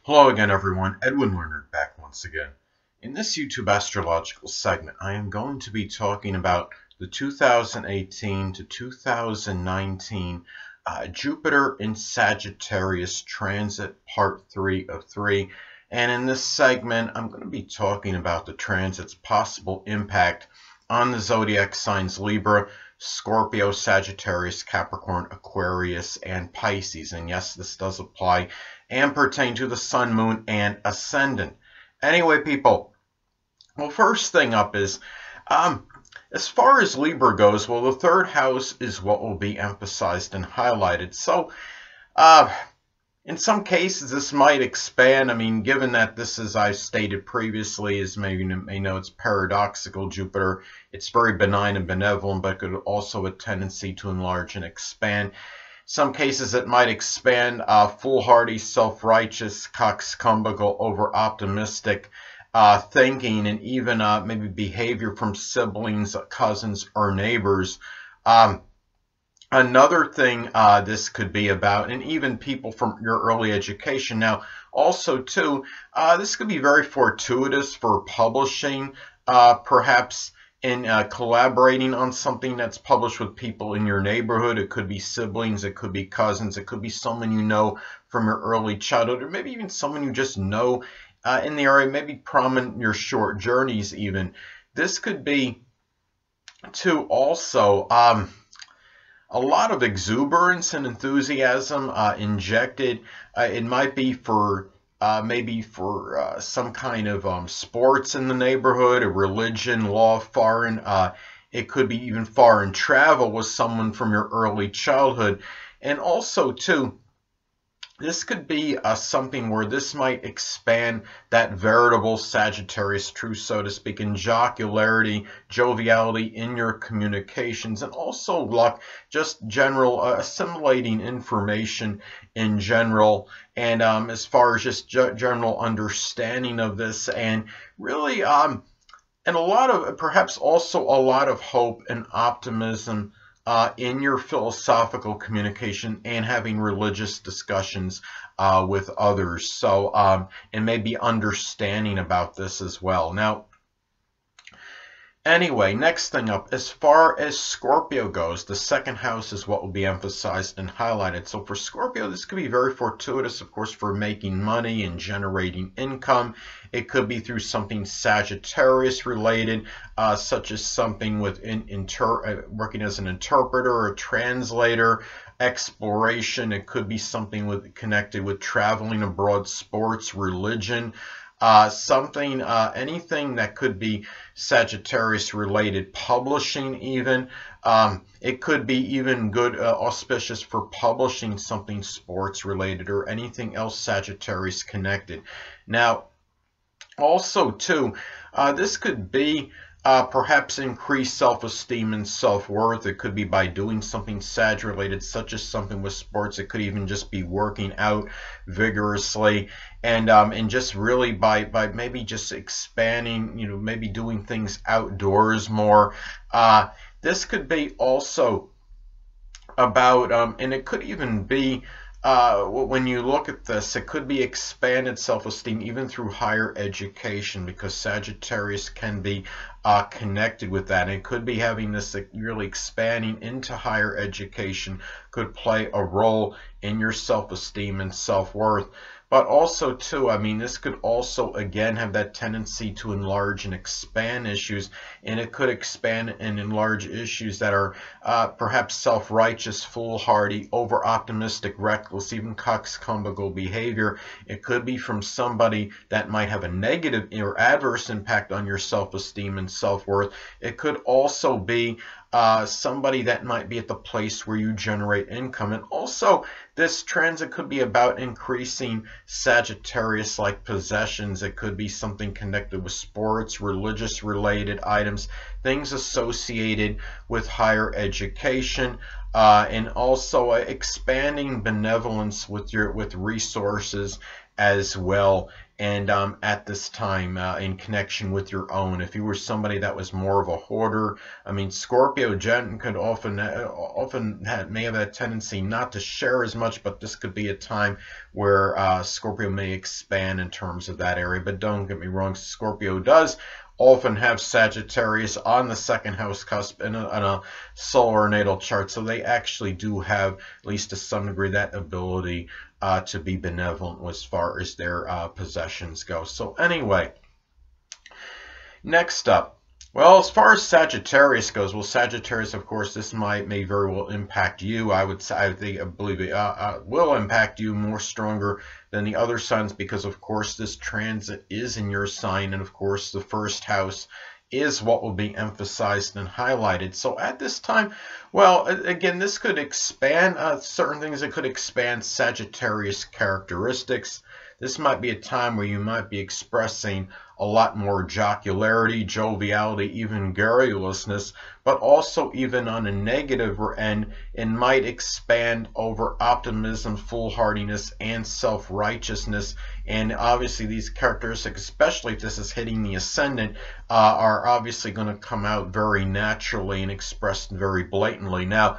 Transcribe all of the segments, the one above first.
Hello again, everyone. Edwin Learnard back once again. In this YouTube astrological segment, I am going to be talking about the 2018 to 2019 Jupiter in Sagittarius transit, part 3 of 3. And in this segment, I'm going to be talking about the transit's possible impact on the zodiac signs Libra, Scorpio, Sagittarius, Capricorn, Aquarius, and Pisces. And yes, this does apply and pertain to the Sun, Moon, and Ascendant. Anyway, people, well, first thing up is, as far as Libra goes, well, the third house is what will be emphasized and highlighted. So, in some cases, this might expand. I mean, given that this, as I stated previously, is maybe you may know, it's paradoxical Jupiter. It's very benign and benevolent, but could also a tendency to enlarge and expand. Some cases it might expand foolhardy, self-righteous, coxcombical, over-optimistic thinking, and even maybe behavior from siblings, cousins, or neighbors. Another thing this could be about, and even people from your early education. Now, also, too, this could be very fortuitous for publishing, perhaps in collaborating on something that's published with people in your neighborhood. It could be siblings, it could be cousins, it could be someone you know from your early childhood, or maybe even someone you just know in the area, maybe prominent in your short journeys even. This could be, too, also a lot of exuberance and enthusiasm injected. It might be for maybe for some kind of sports in the neighborhood, or religion, law, foreign. It could be even foreign travel with someone from your early childhood. And also, too, this could be something where this might expand that veritable Sagittarius truth, so to speak, in jocularity, joviality in your communications, and also luck, just general assimilating information in general, and as far as just general understanding of this, and really, and a lot of, perhaps also a lot of hope and optimism in your philosophical communication, and having religious discussions with others. So, and maybe understanding about this as well. Now, anyway, next thing up, as far as Scorpio goes, the second house is what will be emphasized and highlighted. So for Scorpio, this could be very fortuitous, of course, for making money and generating income. It could be through something Sagittarius related, such as something with working as an interpreter or a translator, exploration. It could be something connected with traveling abroad, sports, religion. Something, anything that could be Sagittarius related, publishing even. It could be even good, auspicious for publishing something sports related, or anything else Sagittarius connected. Now, also, too, this could be perhaps increase self-esteem and self-worth. It could be by doing something Sag related, such as something with sports. It could even just be working out vigorously, and just really by maybe just expanding, you know, maybe doing things outdoors more. This could be also about, and it could even be, when you look at this, it could be expanded self-esteem even through higher education, because Sagittarius can be connected with that. And it could be having this really expanding into higher education could play a role in your self-esteem and self-worth. But also, too, I mean, this could also, again, have that tendency to enlarge and expand issues. And it could expand and enlarge issues that are perhaps self-righteous, foolhardy, over-optimistic, reckless, even coxcombical behavior. It could be from somebody that might have a negative or adverse impact on your self-esteem and self-worth. It could also be somebody that might be at the place where you generate income. And also, this transit could be about increasing Sagittarius-like possessions. It could be something connected with sports, religious-related items, things associated with higher education. and also expanding benevolence with resources as well. And at this time, in connection with your own, if you were somebody that was more of a hoarder, I mean, Scorpio Gen could may have that tendency not to share as much, but this could be a time where Scorpio may expand in terms of that area. But don't get me wrong, Scorpio does often have Sagittarius on the second house cusp in a solar natal chart, so they actually do have, at least to some degree, that ability to be benevolent as far as their possessions go. So anyway, next up, well, as far as Sagittarius goes, well, Sagittarius, of course, this may very well impact you. I believe it will impact you more stronger than the other signs, because, of course, this transit is in your sign, and, of course, the first house is what will be emphasized and highlighted. So at this time, well, again, this could expand certain things. It could expand Sagittarius characteristics. This might be a time where you might be expressing a lot more jocularity, joviality, even garrulousness, but also even on a negative end, it might expand over optimism, foolhardiness, and self-righteousness. And obviously these characteristics, especially if this is hitting the Ascendant, are obviously going to come out very naturally and expressed very blatantly. Now,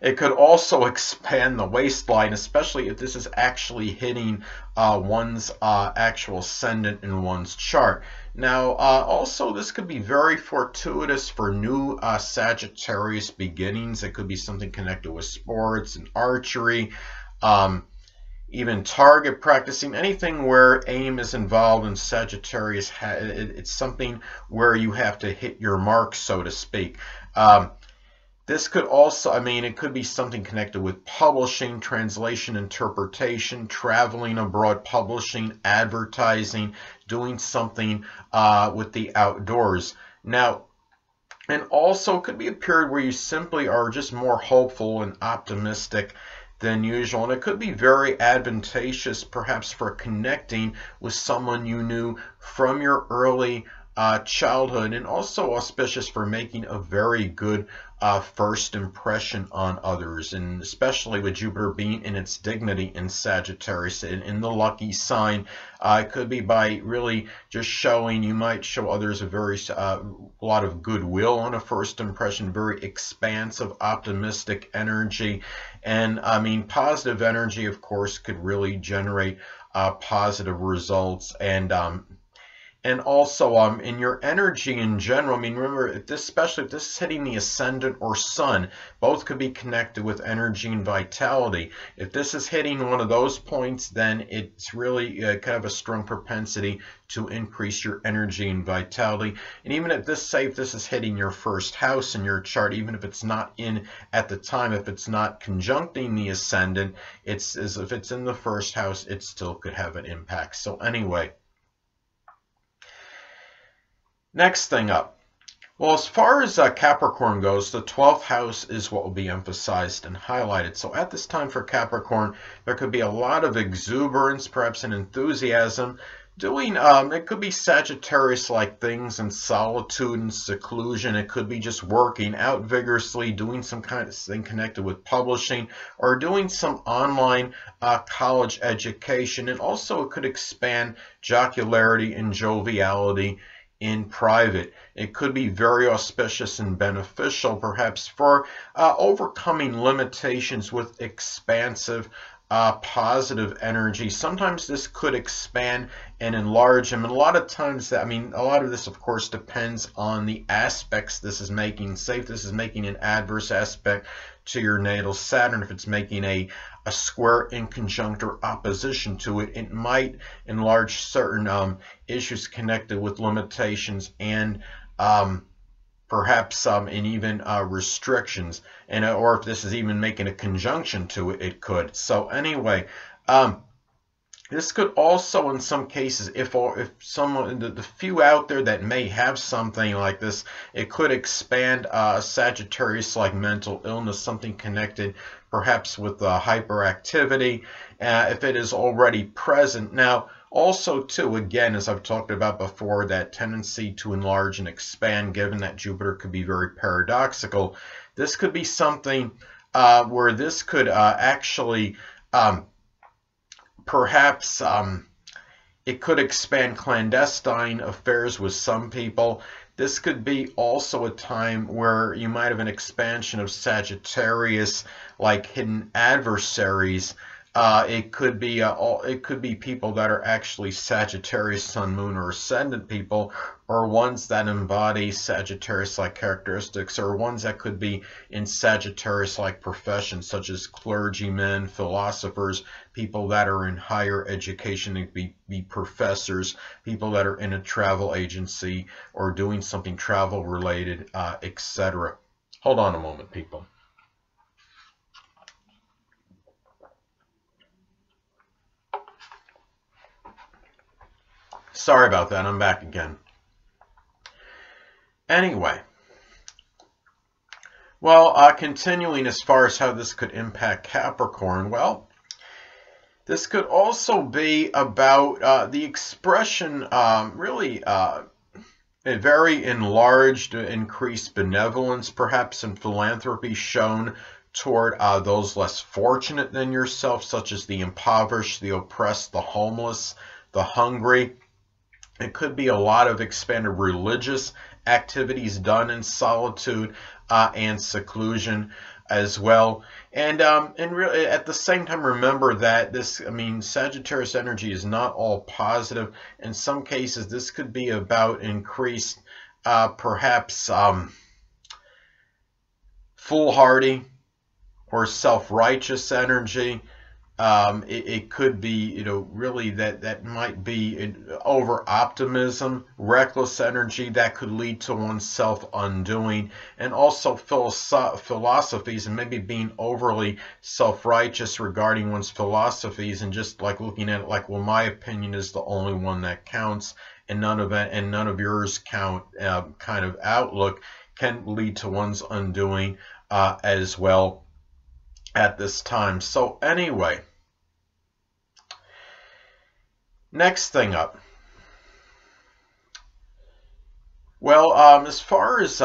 it could also expand the waistline, especially if this is actually hitting one's actual Ascendant in one's chart. Now, also, this could be very fortuitous for new Sagittarius beginnings. It could be something connected with sports and archery, even target practicing, anything where aim is involved in Sagittarius. It's something where you have to hit your mark, so to speak. This could also, I mean, it could be something connected with publishing, translation, interpretation, traveling abroad, publishing, advertising, doing something with the outdoors. Now, and also it could be a period where you simply are just more hopeful and optimistic than usual. And it could be very advantageous, perhaps, for connecting with someone you knew from your early childhood, and also auspicious for making a very good first impression on others, and especially with Jupiter being in its dignity in Sagittarius, in the lucky sign. It could be by really just showing, you might show others a lot of goodwill on a first impression, very expansive, optimistic energy. And I mean, positive energy, of course, could really generate positive results. And also in your energy in general, I mean, remember, especially if this is hitting the Ascendant or Sun, both could be connected with energy and vitality. If this is hitting one of those points, then it's really kind of a strong propensity to increase your energy and vitality. And even if this is hitting your first house in your chart, even if it's not in at the time, if it's not conjuncting the Ascendant, it's as if it's in the first house, it still could have an impact. So anyway, next thing up. Well, as far as Capricorn goes, the 12th house is what will be emphasized and highlighted. So at this time for Capricorn, there could be a lot of exuberance, perhaps an enthusiasm, doing, it could be Sagittarius-like things in solitude and seclusion. It could be just working out vigorously, doing some kind of thing connected with publishing, or doing some online college education. And also it could expand jocularity and joviality in private. It could be very auspicious and beneficial, perhaps, for overcoming limitations with expansive positive energy. Sometimes this could expand and enlarge them, and a lot of times, a lot of this, of course, depends on the aspects this is making. Say if this is making an adverse aspect to your natal Saturn, if it's making a square in conjunct or opposition to it, it might enlarge certain issues connected with limitations and perhaps and even restrictions, and or if this is even making a conjunction to it, it could. So anyway, this could also, in some cases, if someone, the few out there that may have something like this, it could expand Sagittarius-like mental illness, something connected perhaps with hyperactivity, if it is already present. Now, also, too, again, as I've talked about before, that tendency to enlarge and expand, given that Jupiter could be very paradoxical, this could be something where this could actually perhaps it could expand clandestine affairs with some people. This could be also a time where you might have an expansion of Sagittarius, like hidden adversaries. It could be people that are actually Sagittarius, Sun, Moon, or Ascendant people, or ones that embody Sagittarius-like characteristics, or ones that could be in Sagittarius-like professions, such as clergymen, philosophers, people that are in higher education, it could be professors, people that are in a travel agency or doing something travel-related, etc. Hold on a moment, people. Sorry about that, I'm back again. Anyway, well, continuing as far as how this could impact Capricorn, well, this could also be about the expression, really, a very enlarged, increased benevolence, perhaps, and philanthropy shown toward those less fortunate than yourself, such as the impoverished, the oppressed, the homeless, the hungry. It could be a lot of expanded religious activities done in solitude and seclusion as well. And really, at the same time, remember that this, Sagittarius energy is not all positive. In some cases, this could be about increased, perhaps, foolhardy or self-righteous energy. It could be, really that might be over optimism, reckless energy that could lead to oneself undoing, and also philosophies and maybe being overly self-righteous regarding one's philosophies and just like looking at it like, well, my opinion is the only one that counts and none of yours count, kind of outlook can lead to one's undoing as well at this time. So anyway, next thing up. Well, as far as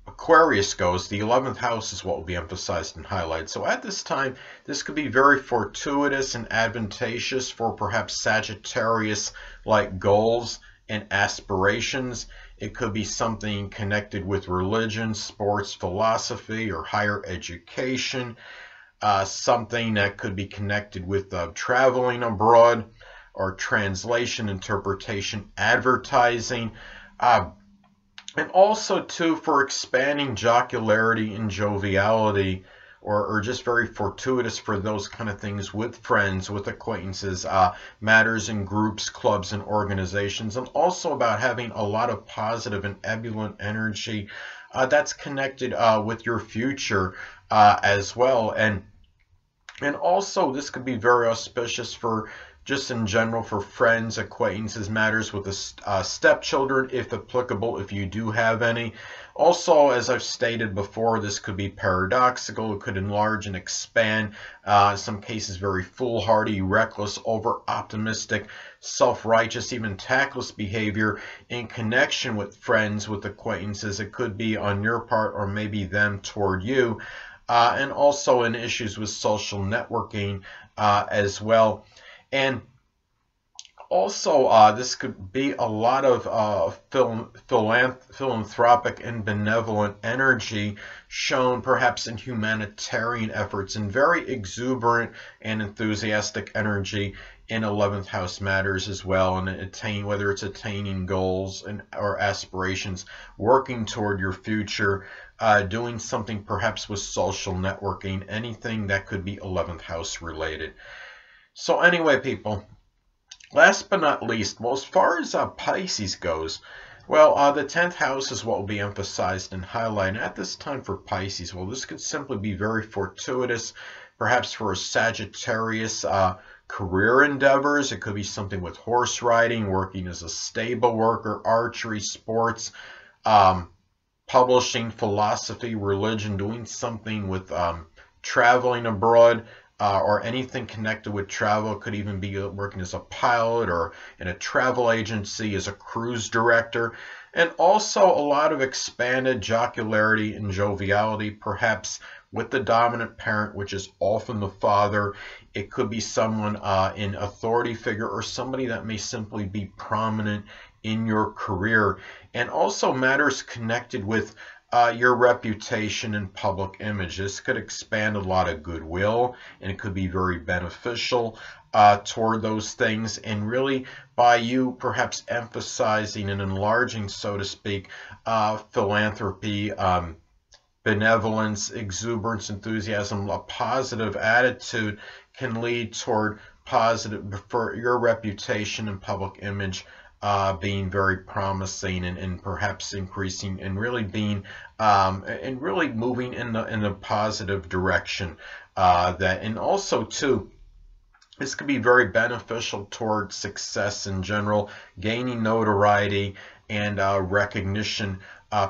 Aquarius goes, the 11th house is what will be emphasized and highlighted. So at this time, this could be very fortuitous and advantageous for perhaps Sagittarius-like goals and aspirations. It could be something connected with religion, sports, philosophy, or higher education. Something that could be connected with traveling abroad, or translation, interpretation, advertising, and also too for expanding jocularity and joviality, or just very fortuitous for those kind of things with friends, with acquaintances, matters in groups, clubs, and organizations, and also about having a lot of positive and ebullient energy that's connected with your future as well. And also this could be very auspicious for just in general for friends, acquaintances, matters with the stepchildren, if applicable, if you do have any. Also, as I've stated before, this could be paradoxical. It could enlarge and expand, in some cases very foolhardy, reckless, over-optimistic, self-righteous, even tactless behavior in connection with friends, with acquaintances. It could be on your part or maybe them toward you. And also in issues with social networking as well. And also, this could be a lot of philanthropic and benevolent energy shown perhaps in humanitarian efforts, and very exuberant and enthusiastic energy in 11th house matters as well, and whether it's attaining goals or aspirations, working toward your future, doing something perhaps with social networking, anything that could be 11th house related. So anyway, people, last but not least, well, as far as Pisces goes, well, the 10th house is what will be emphasized and highlighted at this time for Pisces. Well, this could simply be very fortuitous, perhaps for a Sagittarius career endeavors. It could be something with horse riding, working as a stable worker, archery, sports, publishing, philosophy, religion, doing something with traveling abroad, or anything connected with travel. It could even be working as a pilot or in a travel agency, as a cruise director. And also a lot of expanded jocularity and joviality, perhaps with the dominant parent, which is often the father. It could be someone in authority figure, or somebody that may simply be prominent in your career. And also matters connected with your reputation and public image. This could expand a lot of goodwill, and it could be very beneficial toward those things. And really, by you perhaps emphasizing and enlarging, so to speak, philanthropy, benevolence, exuberance, enthusiasm, a positive attitude can lead toward positive, for your reputation and public image being very promising, and perhaps increasing, and really being and really moving in the positive direction. And also too, this could be very beneficial toward success in general, gaining notoriety and recognition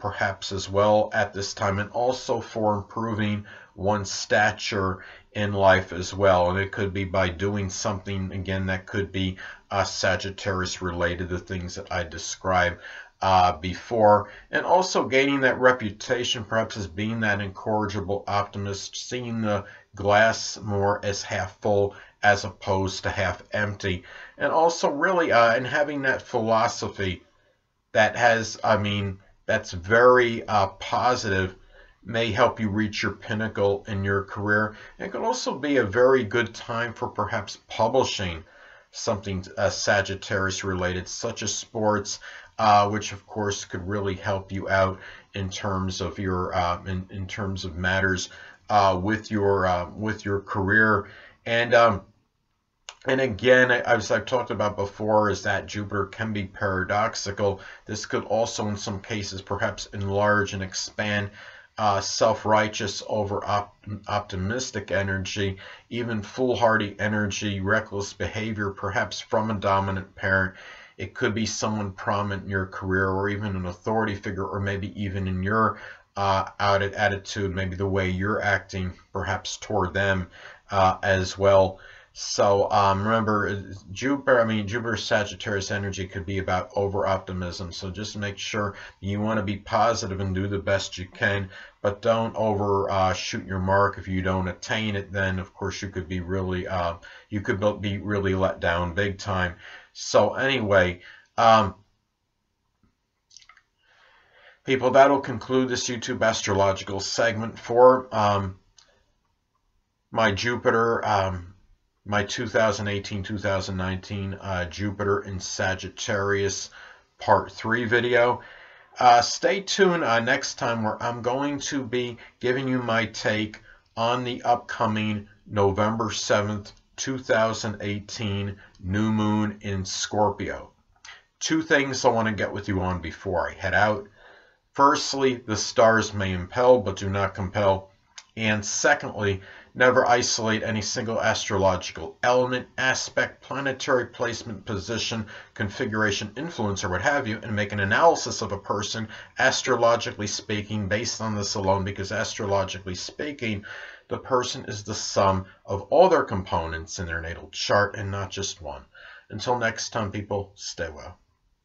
perhaps as well at this time, and also for improving one's stature in life as well. And it could be by doing something, again, that could be Sagittarius related, the things that I described before. And also gaining that reputation perhaps as being that incorrigible optimist, seeing the glass more as half full as opposed to half empty. And also really and having that philosophy that has, that's very positive, may help you reach your pinnacle in your career. It could also be a very good time for perhaps publishing something Sagittarius related, such as sports, which of course could really help you out in terms of your in terms of matters with your career. And again, as I've talked about before, is that Jupiter can be paradoxical. This could also, in some cases, perhaps enlarge and expand self-righteous over optimistic energy, even foolhardy energy, reckless behavior, perhaps from a dominant parent. It could be someone prominent in your career, or even an authority figure, or maybe even in your attitude, maybe the way you're acting perhaps toward them as well. So remember, Jupiter Sagittarius energy could be about over-optimism. So just make sure you want to be positive and do the best you can, but don't overshoot your mark. If you don't attain it, then of course you could be really let down big time. So anyway, people, that'll conclude this YouTube astrological segment for my Jupiter. My 2018-2019 Jupiter in Sagittarius Part 3 video. Stay tuned next time, where I'm going to be giving you my take on the upcoming November 7th, 2018 new moon in Scorpio. Two things I want to get with you on before I head out. Firstly, the stars may impel but do not compel. And secondly, never isolate any single astrological element, aspect, planetary placement, position, configuration, influence, or what have you, and make an analysis of a person, astrologically speaking, based on this alone, because astrologically speaking, the person is the sum of all their components in their natal chart and not just one. Until next time, people, stay well.